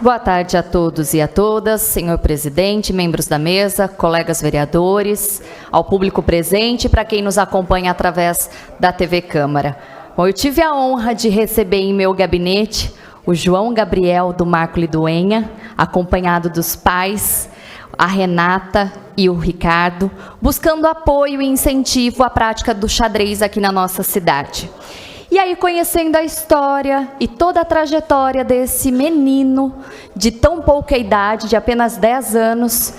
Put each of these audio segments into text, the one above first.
Boa tarde a todos e a todas, senhor presidente, membros da mesa, colegas vereadores, ao público presente e para quem nos acompanha através da TV Câmara. Bom, eu tive a honra de receber em meu gabinete o João Gabriel do Marco Liduenha, acompanhado dos pais, a Renata e o Ricardo, buscando apoio e incentivo à prática do xadrez aqui na nossa cidade. E aí, conhecendo a história e toda a trajetória desse menino de tão pouca idade, de apenas 10 anos,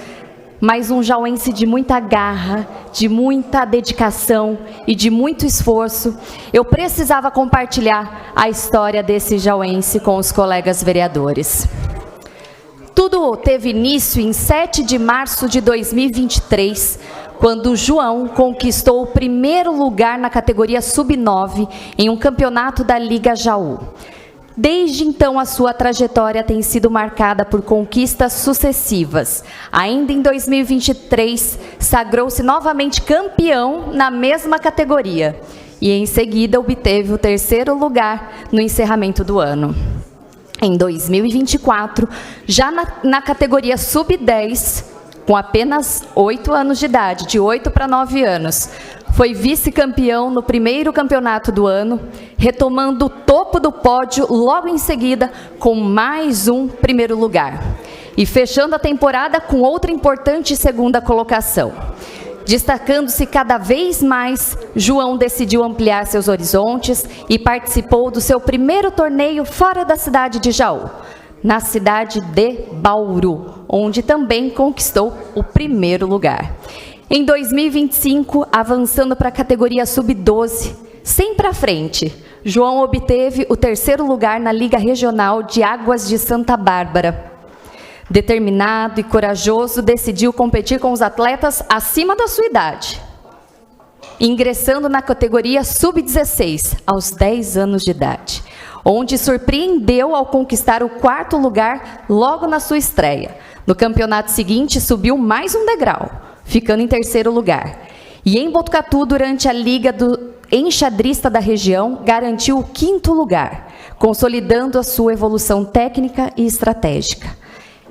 mas um jauense de muita garra, de muita dedicação e de muito esforço, eu precisava compartilhar a história desse jauense com os colegas vereadores. Tudo teve início em 7 de março de 2023, quando o João conquistou o primeiro lugar na categoria Sub-9 em um campeonato da Liga Jaú. Desde então, a sua trajetória tem sido marcada por conquistas sucessivas. Ainda em 2023, sagrou-se novamente campeão na mesma categoria e, em seguida, obteve o 3º lugar no encerramento do ano. Em 2024, já na categoria Sub-10, com apenas 8 anos de idade, de 8 para 9 anos, foi vice-campeão no primeiro campeonato do ano, retomando o topo do pódio logo em seguida com mais um primeiro lugar. E fechando a temporada com outra importante segunda colocação. Destacando-se cada vez mais, João decidiu ampliar seus horizontes e participou do seu primeiro torneio fora da cidade de Jaú, na cidade de Bauru, onde também conquistou o primeiro lugar. Em 2025, avançando para a categoria Sub-12, sempre à frente, João obteve o 3º lugar na Liga Regional de Águas de Santa Bárbara. Determinado e corajoso, decidiu competir com os atletas acima da sua idade, ingressando na categoria Sub-16, aos 10 anos de idade, onde surpreendeu ao conquistar o 4º lugar logo na sua estreia. No campeonato seguinte, subiu mais um degrau, ficando em 3º lugar. E em Botucatu, durante a Liga do Enxadrista da região, garantiu o 5º lugar, consolidando a sua evolução técnica e estratégica.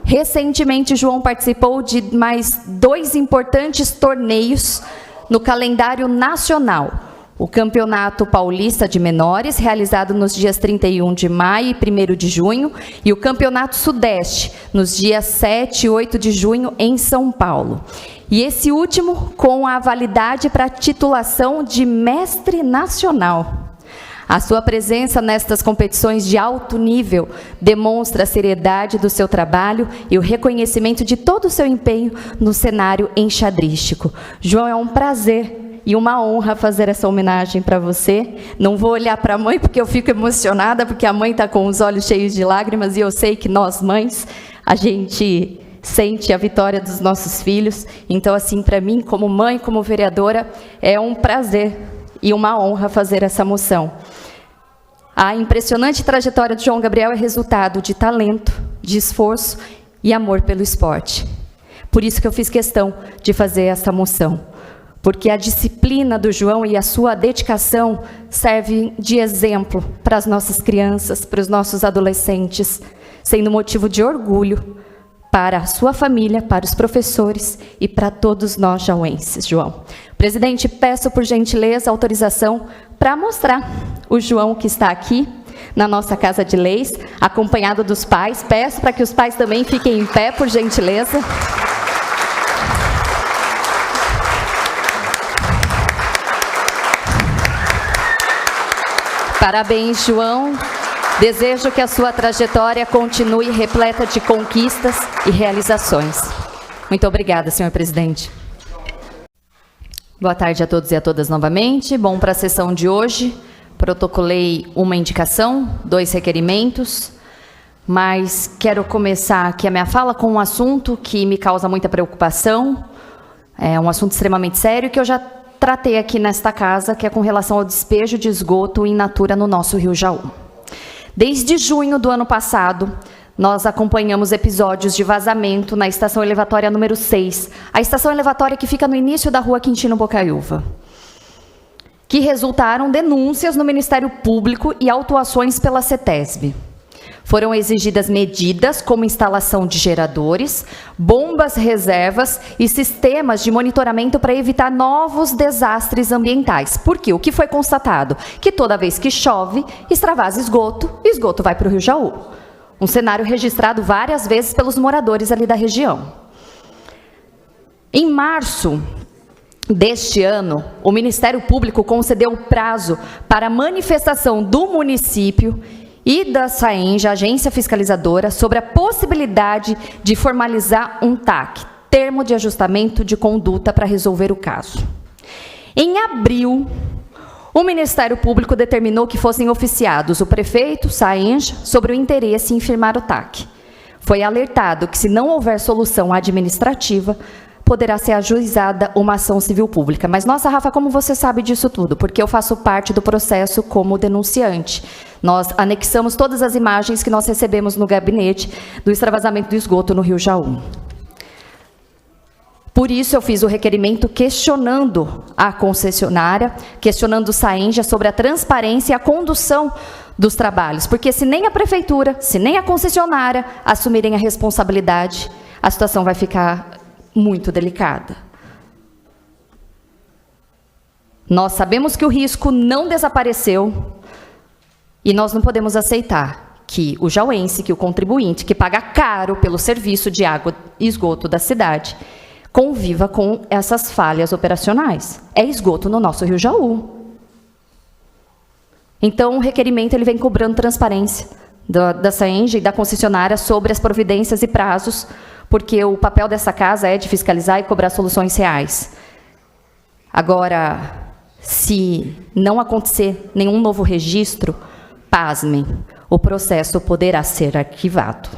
Recentemente, João participou de mais 2 importantes torneios no calendário nacional. O Campeonato Paulista de Menores, realizado nos dias 31 de maio e 1º de junho, e o Campeonato Sudeste, nos dias 7 e 8 de junho, em São Paulo. E esse último com a validade para a titulação de Mestre Nacional. A sua presença nestas competições de alto nível demonstra a seriedade do seu trabalho e o reconhecimento de todo o seu empenho no cenário enxadrístico. João, é um prazer e uma honra fazer essa homenagem para você. Não vou olhar para a mãe porque eu fico emocionada, porque a mãe está com os olhos cheios de lágrimas e eu sei que nós, mães, a gente sente a vitória dos nossos filhos. Então, assim, para mim, como mãe, como vereadora, é um prazer e uma honra fazer essa moção. A impressionante trajetória de João Gabriel é resultado de talento, de esforço e amor pelo esporte. Por isso que eu fiz questão de fazer essa moção, porque a disciplina do João e a sua dedicação servem de exemplo para as nossas crianças, para os nossos adolescentes, sendo motivo de orgulho para a sua família, para os professores e para todos nós jauenses, João. Presidente, peço por gentileza autorização para mostrar o João que está aqui na nossa Casa de Leis, acompanhado dos pais. Peço para que os pais também fiquem em pé, por gentileza. Parabéns, João. Desejo que a sua trajetória continue repleta de conquistas e realizações. Muito obrigada, senhor presidente. Boa tarde a todos e a todas novamente. Bom, para a sessão de hoje, protocolei uma indicação, 2 requerimentos, mas quero começar aqui a minha fala com um assunto que me causa muita preocupação, é um assunto extremamente sério que eu já tratei aqui nesta casa, que é com relação ao despejo de esgoto in natura no nosso Rio Jaú. Desde junho do ano passado, nós acompanhamos episódios de vazamento na estação elevatória número 6, a estação elevatória que fica no início da rua Quintino Bocaiúva, que resultaram denúncias no Ministério Público e autuações pela CETESB. foram exigidas medidas como instalação de geradores, bombas reservas e sistemas de monitoramento para evitar novos desastres ambientais. Por quê? O que foi constatado? Que toda vez que chove, extravasa esgoto vai para o Rio Jaú. Um cenário registrado várias vezes pelos moradores ali da região. Em março deste ano, o Ministério Público concedeu prazo para manifestação do município e da SAENGE, agência fiscalizadora, sobre a possibilidade de formalizar um TAC, termo de ajustamento de conduta, para resolver o caso. Em abril, o Ministério Público determinou que fossem oficiados o prefeito, SAENGE, sobre o interesse em firmar o TAC. Foi alertado que, se não houver solução administrativa, poderá ser ajuizada uma ação civil pública. Mas, nossa, Rafa, como você sabe disso tudo? Porque eu faço parte do processo como denunciante. Nós anexamos todas as imagens que nós recebemos no gabinete do extravasamento do esgoto no Rio Jaú. Por isso, eu fiz o requerimento questionando a concessionária, questionando o SAENGE sobre a transparência e a condução dos trabalhos. Porque se nem a prefeitura, se nem a concessionária assumirem a responsabilidade, a situação vai ficar muito delicada. Nós sabemos que o risco não desapareceu e nós não podemos aceitar que o jauense, que o contribuinte, que paga caro pelo serviço de água e esgoto da cidade, conviva com essas falhas operacionais. É esgoto no nosso Rio Jaú. Então, o requerimento ele vem cobrando transparência da SAENGE e da concessionária sobre as providências e prazos, porque o papel dessa casa é de fiscalizar e cobrar soluções reais. Agora, se não acontecer nenhum novo registro, pasmem, o processo poderá ser arquivado.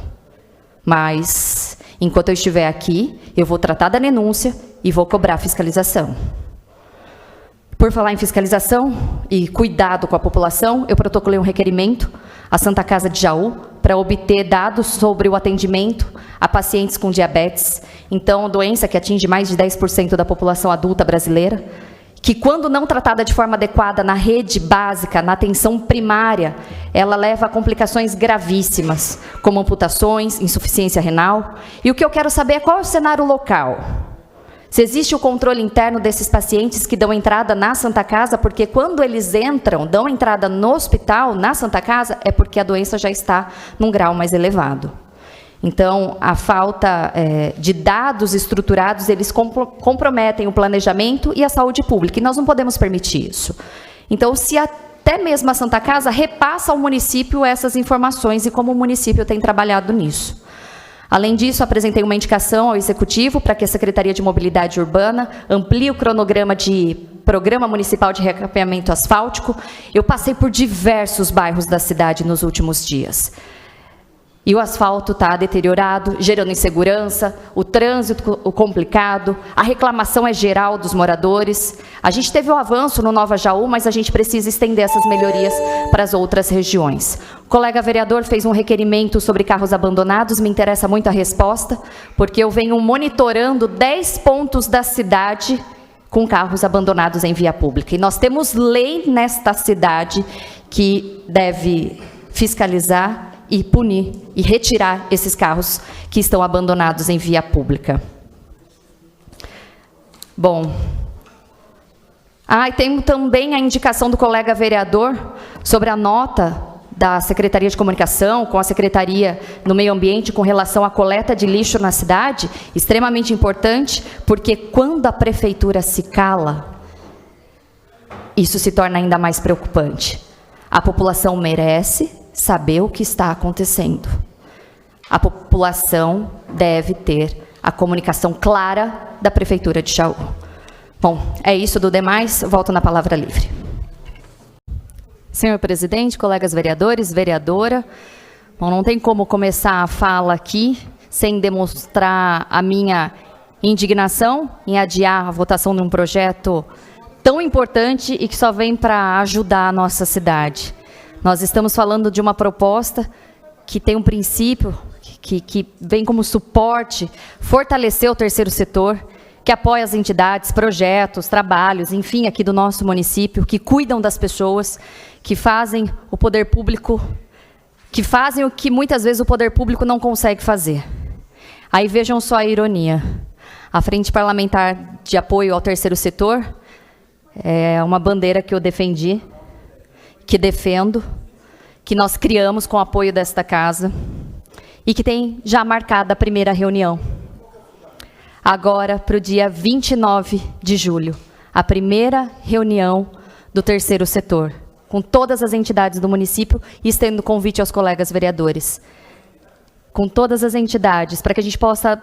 Mas, enquanto eu estiver aqui, eu vou tratar da denúncia e vou cobrar fiscalização. Por falar em fiscalização e cuidado com a população, eu protocolei um requerimento à Santa Casa de Jaú para obter dados sobre o atendimento a pacientes com diabetes. Então, doença que atinge mais de 10% da população adulta brasileira, que quando não tratada de forma adequada na rede básica, na atenção primária, ela leva a complicações gravíssimas, como amputações, insuficiência renal. E o que eu quero saber é qual é o cenário local. Se existe o controle interno desses pacientes que dão entrada na Santa Casa, porque quando eles entram, dão entrada no hospital, na Santa Casa, é porque a doença já está num grau mais elevado. Então, a falta de dados estruturados, eles comprometem o planejamento e a saúde pública, e nós não podemos permitir isso. Então, se até mesmo a Santa Casa repassa ao município essas informações e como o município tem trabalhado nisso. Além disso, apresentei uma indicação ao Executivo para que a Secretaria de Mobilidade Urbana amplie o cronograma de Programa Municipal de Recapeamento Asfáltico. Eu passei por diversos bairros da cidade nos últimos dias. E o asfalto está deteriorado, gerando insegurança, o trânsito complicado, a reclamação é geral dos moradores. A gente teve um avanço no Nova Jaú, mas a gente precisa estender essas melhorias para as outras regiões. O colega vereador fez um requerimento sobre carros abandonados, me interessa muito a resposta, porque eu venho monitorando 10 pontos da cidade com carros abandonados em via pública. E nós temos lei nesta cidade que deve fiscalizar e punir e retirar esses carros que estão abandonados em via pública. Bom, e tem também a indicação do colega vereador sobre a nota da Secretaria de Comunicação com a Secretaria do Meio Ambiente com relação à coleta de lixo na cidade, extremamente importante, porque quando a prefeitura se cala, isso se torna ainda mais preocupante. A população merece saber o que está acontecendo. A população deve ter a comunicação clara da Prefeitura de Jaú. Bom, é isso, do demais, volto na palavra livre. Senhor presidente, colegas vereadores, vereadora, bom, não tem como começar a fala aqui sem demonstrar a minha indignação em adiar a votação de um projeto tão importante e que só vem para ajudar a nossa cidade. Nós estamos falando de uma proposta que tem um princípio que vem como suporte, fortalecer o terceiro setor, que apoia as entidades, projetos, trabalhos, enfim, aqui do nosso município, que cuidam das pessoas, que fazem o poder público, que fazem o que muitas vezes o poder público não consegue fazer. Aí vejam só a ironia. A Frente Parlamentar de Apoio ao Terceiro Setor é uma bandeira que eu defendi, que defendo, que nós criamos com o apoio desta casa e que tem já marcada a primeira reunião. Agora, para o dia 29 de julho, a primeira reunião do Terceiro Setor, com todas as entidades do município e estendo convite aos colegas vereadores. Com todas as entidades, para que a gente possa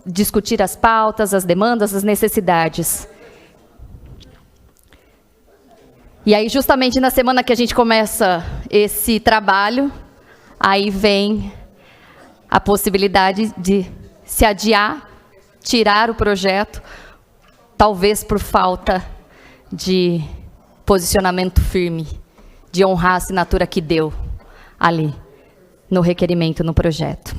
discutir as pautas, as demandas, as necessidades. E aí, justamente na semana que a gente começa esse trabalho, aí vem a possibilidade de se adiar, tirar o projeto, talvez por falta de posicionamento firme, de honrar a assinatura que deu ali, no requerimento, no projeto.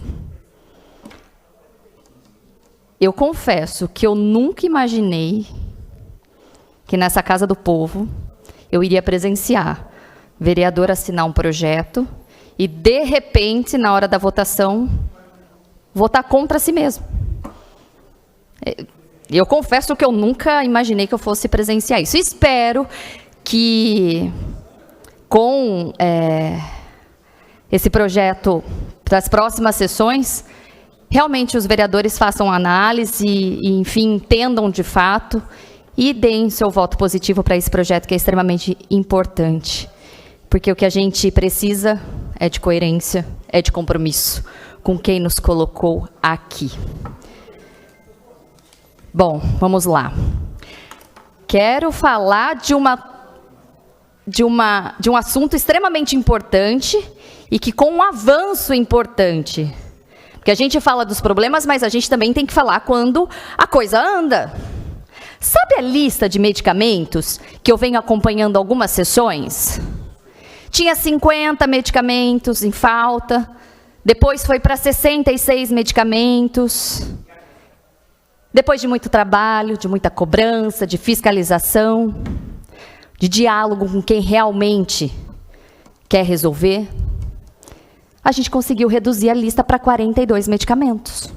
Eu confesso que eu nunca imaginei que nessa Casa do Povo eu iria presenciar vereador assinar um projeto e, de repente, na hora da votação, votar contra si mesmo. Eu confesso que eu nunca imaginei que eu fosse presenciar isso. Espero que, com esse projeto para as próximas sessões, realmente os vereadores façam análise e, enfim, entendam de fato e deem seu voto positivo para esse projeto que é extremamente importante. Porque o que a gente precisa é de coerência, é de compromisso com quem nos colocou aqui. Bom, vamos lá. Quero falar de um assunto extremamente importante e que com um avanço importante. Porque a gente fala dos problemas, mas a gente também tem que falar quando a coisa anda. Sabe a lista de medicamentos que eu venho acompanhando algumas sessões? Tinha 50 medicamentos em falta, depois foi para 66 medicamentos. Depois de muito trabalho, de muita cobrança, de fiscalização, de diálogo com quem realmente quer resolver, a gente conseguiu reduzir a lista para 42 medicamentos.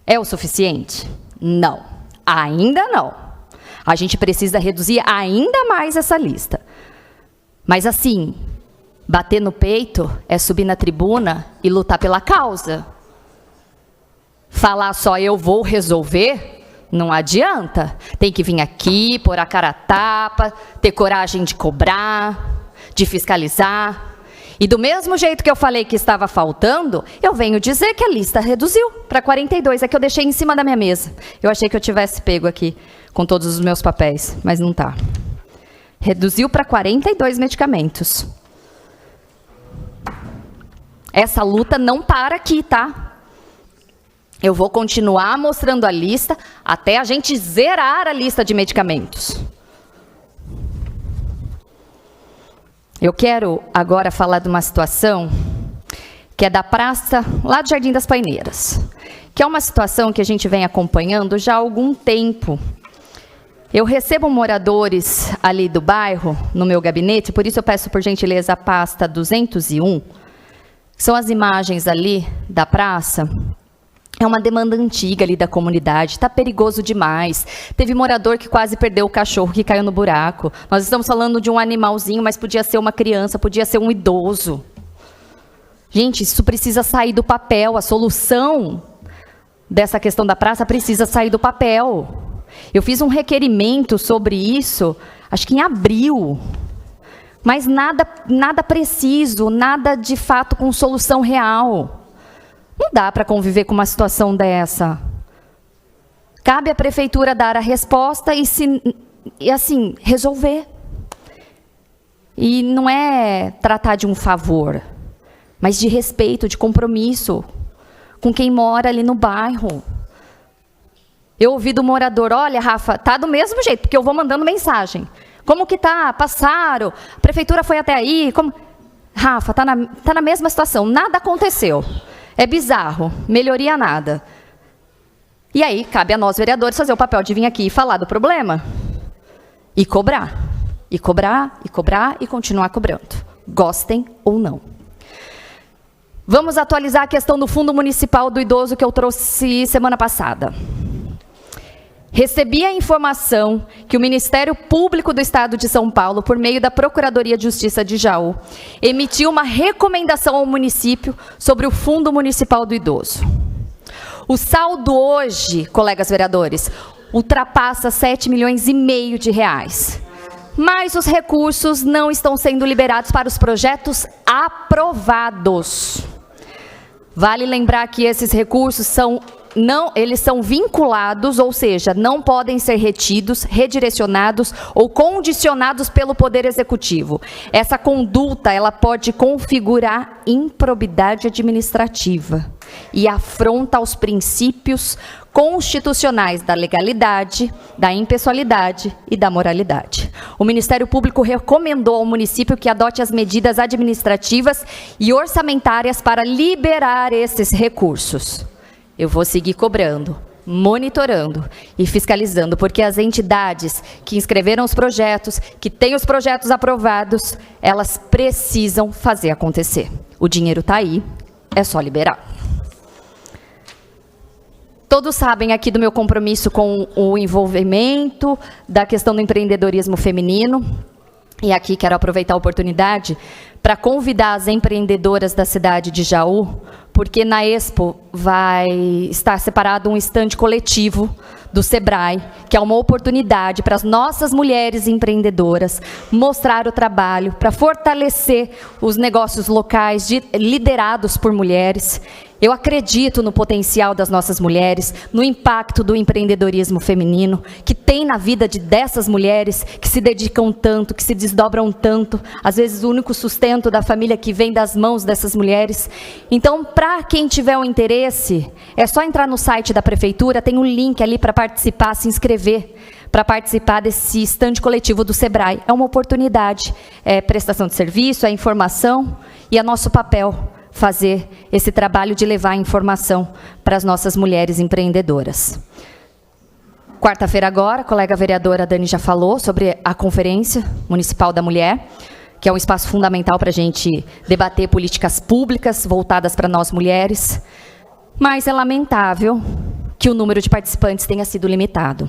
É o suficiente? Não, ainda não. A gente precisa reduzir ainda mais essa lista. Mas assim, bater no peito é subir na tribuna e lutar pela causa. Falar só eu vou resolver, não adianta. Tem que vir aqui, pôr a cara a tapa, ter coragem de cobrar, de fiscalizar. E do mesmo jeito que eu falei que estava faltando, eu venho dizer que a lista reduziu para 42, é que eu deixei em cima da minha mesa. Eu achei que eu tivesse pego aqui com todos os meus papéis, mas não tá. Reduziu para 42 medicamentos. Essa luta não para aqui, tá? Eu vou continuar mostrando a lista até a gente zerar a lista de medicamentos. Eu quero agora falar de uma situação que é da praça lá do Jardim das Paineiras, que é uma situação que a gente vem acompanhando já há algum tempo. Eu recebo moradores ali do bairro, no meu gabinete, por isso eu peço, por gentileza, a pasta 201, que são as imagens ali da praça. É uma demanda antiga ali da comunidade, está perigoso demais. Teve morador que quase perdeu o cachorro que caiu no buraco. Nós estamos falando de um animalzinho, mas podia ser uma criança, podia ser um idoso. Gente, isso precisa sair do papel. A solução dessa questão da praça precisa sair do papel. Eu fiz um requerimento sobre isso, acho que em abril. Mas nada preciso, nada de fato com solução real. Não dá para conviver com uma situação dessa. Cabe à prefeitura dar a resposta e assim, resolver. E não é tratar de um favor, mas de respeito, de compromisso com quem mora ali no bairro. Eu ouvi do morador, olha, Rafa, tá do mesmo jeito, porque eu vou mandando mensagem. Como que tá? Passaram? A prefeitura foi até aí? Como... Rafa, tá na mesma situação, nada aconteceu. É bizarro, melhoria nada. E aí, cabe a nós, vereadores, fazer o papel de vir aqui e falar do problema. E cobrar. E cobrar, e cobrar, e continuar cobrando. Gostem ou não. Vamos atualizar a questão do Fundo Municipal do Idoso que eu trouxe semana passada. Recebi a informação que o Ministério Público do Estado de São Paulo, por meio da Procuradoria de Justiça de Jaú, emitiu uma recomendação ao município sobre o Fundo Municipal do Idoso. O saldo hoje, colegas vereadores, ultrapassa 7,5 milhões de reais. Mas os recursos não estão sendo liberados para os projetos aprovados. Vale lembrar que esses recursos eles são vinculados, ou seja, não podem ser retidos, redirecionados ou condicionados pelo Poder Executivo. Essa conduta, ela pode configurar improbidade administrativa e afronta aos princípios constitucionais da legalidade, da impessoalidade e da moralidade. O Ministério Público recomendou ao município que adote as medidas administrativas e orçamentárias para liberar esses recursos. Eu vou seguir cobrando, monitorando e fiscalizando, porque as entidades que inscreveram os projetos, que têm os projetos aprovados, elas precisam fazer acontecer. O dinheiro está aí, é só liberar. Todos sabem aqui do meu compromisso com o envolvimento da questão do empreendedorismo feminino. E aqui quero aproveitar a oportunidade para convidar as empreendedoras da cidade de Jaú, porque na Expo vai estar separado um estande coletivo do Sebrae, que é uma oportunidade para as nossas mulheres empreendedoras mostrar o trabalho, para fortalecer os negócios locais liderados por mulheres. Eu acredito no potencial das nossas mulheres, no impacto do empreendedorismo feminino, que tem na vida dessas mulheres que se dedicam tanto, que se desdobram tanto, às vezes o único sustento da família que vem das mãos dessas mulheres. Então, para quem tiver um interesse, é só entrar no site da Prefeitura, tem um link ali para participar, se inscrever, para participar desse estande coletivo do Sebrae. É uma oportunidade, é prestação de serviço, é informação e é nosso papel fazer esse trabalho de levar informação para as nossas mulheres empreendedoras. Quarta-feira agora, a colega vereadora Dani já falou sobre a Conferência Municipal da Mulher, que é um espaço fundamental para a gente debater políticas públicas voltadas para nós mulheres, mas é lamentável que o número de participantes tenha sido limitado.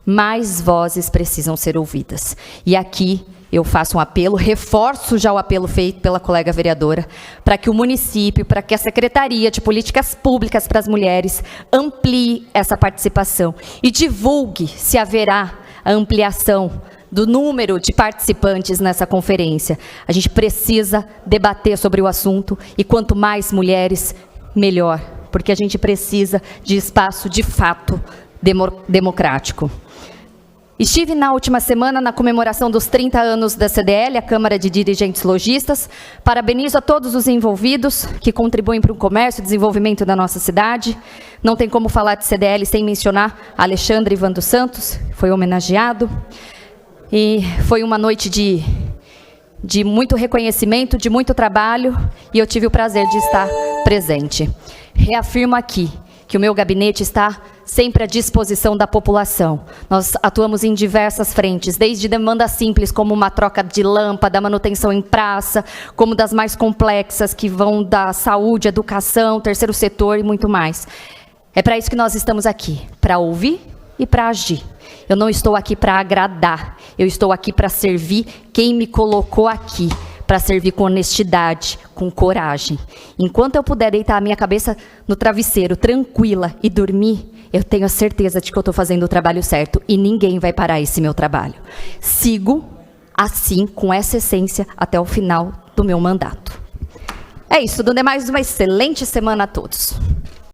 Mais vozes precisam ser ouvidas. E aqui eu faço um apelo, reforço já o apelo feito pela colega vereadora, para que o município, para que a Secretaria de Políticas Públicas para as Mulheres amplie essa participação e divulgue se haverá a ampliação do número de participantes nessa conferência. A gente precisa debater sobre o assunto e quanto mais mulheres, melhor, porque a gente precisa de espaço de fato democrático. Estive na última semana na comemoração dos 30 anos da CDL, a Câmara de Dirigentes Lojistas. Parabenizo a todos os envolvidos que contribuem para o comércio e desenvolvimento da nossa cidade. Não tem como falar de CDL sem mencionar Alexandre Ivan dos Santos, que foi homenageado. E foi uma noite de muito reconhecimento, de muito trabalho, e eu tive o prazer de estar presente. Reafirmo aqui que o meu gabinete está sempre à disposição da população. Nós atuamos em diversas frentes, desde demandas simples, como uma troca de lâmpada, manutenção em praça, como das mais complexas, que vão da saúde, educação, terceiro setor e muito mais. É para isso que nós estamos aqui, para ouvir e para agir. Eu não estou aqui para agradar, eu estou aqui para servir quem me colocou aqui, para servir com honestidade, com coragem. Enquanto eu puder deitar a minha cabeça no travesseiro, tranquila, e dormir, eu tenho a certeza de que eu estou fazendo o trabalho certo e ninguém vai parar esse meu trabalho. Sigo assim, com essa essência, até o final do meu mandato. É isso, do demais, uma excelente semana a todos.